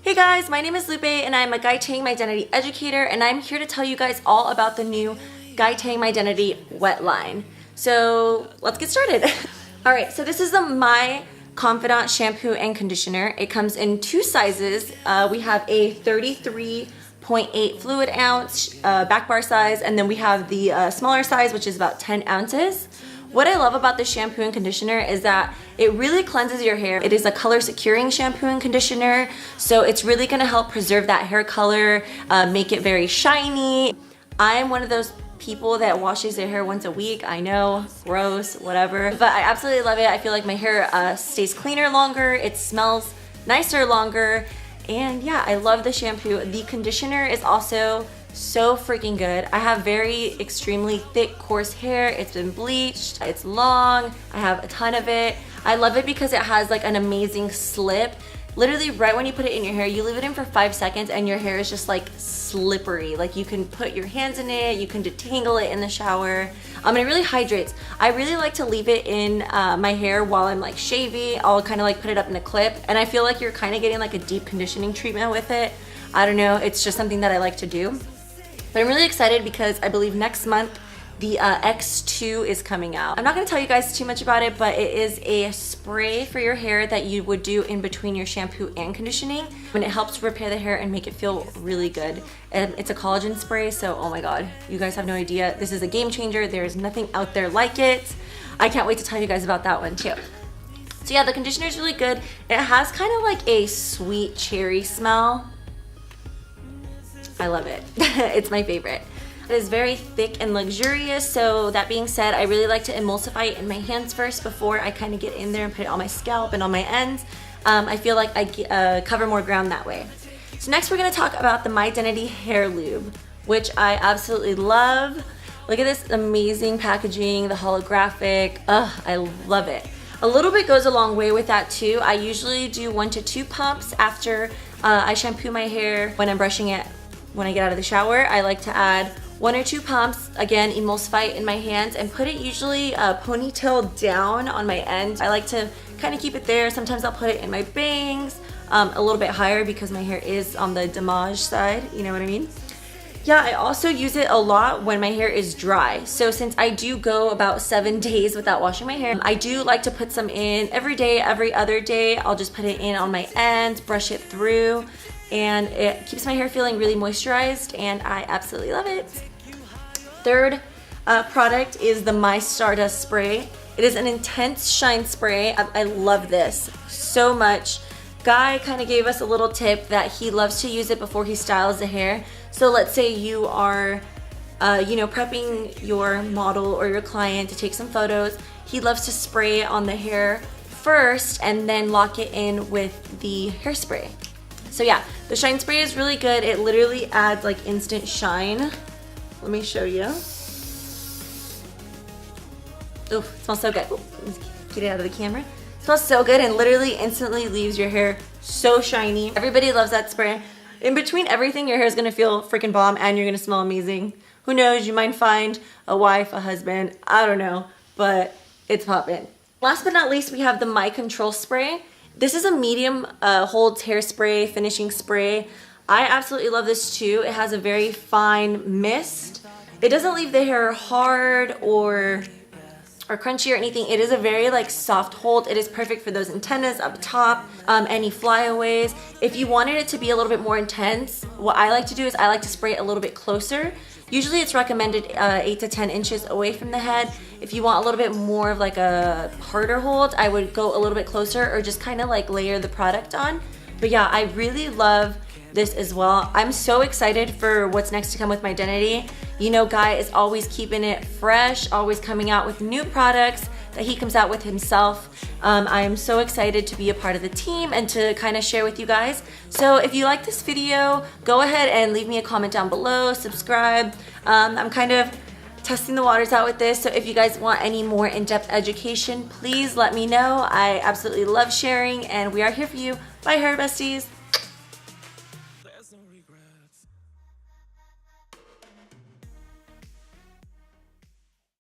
Hey guys, my name is Lupe and I'm a Guy Tang Mydentity educator, and I'm here to tell you guys all about the new Guy Tang Mydentity wet line. So let's get started. Alright, so this is the My Confidant Shampoo and Conditioner. It comes in two sizes. We have a 33.8 fluid ounce back bar size, and then we have the smaller size, which is about 10 ounces. What I love about this shampoo and conditioner is that it really cleanses your hair. It is a color securing shampoo and conditioner, so it's really gonna help preserve that hair color, make it very shiny. I'm one of those people that washes their hair once a week. I know, gross, whatever, but I absolutely love it. I feel like my hair stays cleaner longer, it smells nicer longer, and yeah, I love the shampoo. The conditioner is also so freaking good. I have very extremely thick, coarse hair. It's been bleached, it's long, I have a ton of it. I love it because it has like an amazing slip. Literally right when you put it in your hair, you leave it in for 5 seconds and your hair is just like slippery. Like you can put your hands in it, you can detangle it in the shower. And it really hydrates. I really like to leave it in my hair while I'm like shaving. I'll kind of like put it up in a clip, and I feel like you're kind of getting like a deep conditioning treatment with it. I don't know, it's just something that I like to do. But I'm really excited because I believe next month the X2 is coming out. I'm not going to tell you guys too much about it, but it is a spray for your hair that you would do in between your shampoo and conditioning, and it helps repair the hair and make it feel really good. And it's a collagen spray, so oh my god, you guys have no idea. This is a game changer. There is nothing out there like it. I can't wait to tell you guys about that one too. So yeah, the conditioner is really good. It has kind of like a sweet cherry smell. I love it. It's my favorite. It is very thick and luxurious, so that being said, I really like to emulsify it in my hands first before I kind of get in there and put it on my scalp and on my ends. I feel like I cover more ground that way. So next we're going to talk about the Mydentity Hair Lube, which I absolutely love. Look at this amazing packaging, the holographic. Ugh, I love it. A little bit goes a long way with that too. I usually do 1 to 2 pumps after I shampoo my hair when I'm brushing it. When I get out of the shower, I like to add 1 or 2 pumps, again, emulsify it in my hands and put it usually ponytail down on my end. I like to kind of keep it there. Sometimes I'll put it in my bangs, a little bit higher because my hair is on the damage side, you know what I mean? Yeah, I also use it a lot when my hair is dry. So since I do go about 7 days without washing my hair, I do like to put some in every day, every other day. I'll just put it in on my ends, brush it through, and it keeps my hair feeling really moisturized, and I absolutely love it. Third product is the My Stardust Spray. It is an intense shine spray. I love this so much. Guy kind of gave us a little tip that he loves to use it before he styles the hair. So let's say you are prepping your model or your client to take some photos. He loves to spray it on the hair first and then lock it in with the hairspray. So yeah, the shine spray is really good. It literally adds like instant shine. Let me show you. Oh, it smells so good. Ooh, let's get it out of the camera. It smells so good and literally instantly leaves your hair so shiny. Everybody loves that spray. In between everything, your hair is gonna feel freaking bomb and you're gonna smell amazing. Who knows, you might find a wife, a husband, I don't know, but it's poppin'. Last but not least, we have the My Control Spray. This is a medium holds hairspray, finishing spray. I absolutely love this too. It has a very fine mist. It doesn't leave the hair hard or crunchy or anything. It is a very like soft hold. It is perfect for those antennas up top, any flyaways. If you wanted it to be a little bit more intense, what I like to do is I like to spray it a little bit closer. Usually it's recommended 8 to 10 inches away from the head. If you want a little bit more of like a harder hold, I would go a little bit closer or just kind of like layer the product on. But yeah, I really love this as well. I'm so excited for what's next to come with Mydentity. You know, Guy is always keeping it fresh, always coming out with new products that he comes out with himself. I am so excited to be a part of the team and to kind of share with you guys. So if you like this video, go ahead and leave me a comment down below, subscribe. I'm kind of testing the waters out with this, so if you guys want any more in-depth education, please let me know. I absolutely love sharing, and we are here for you. Bye, hair besties.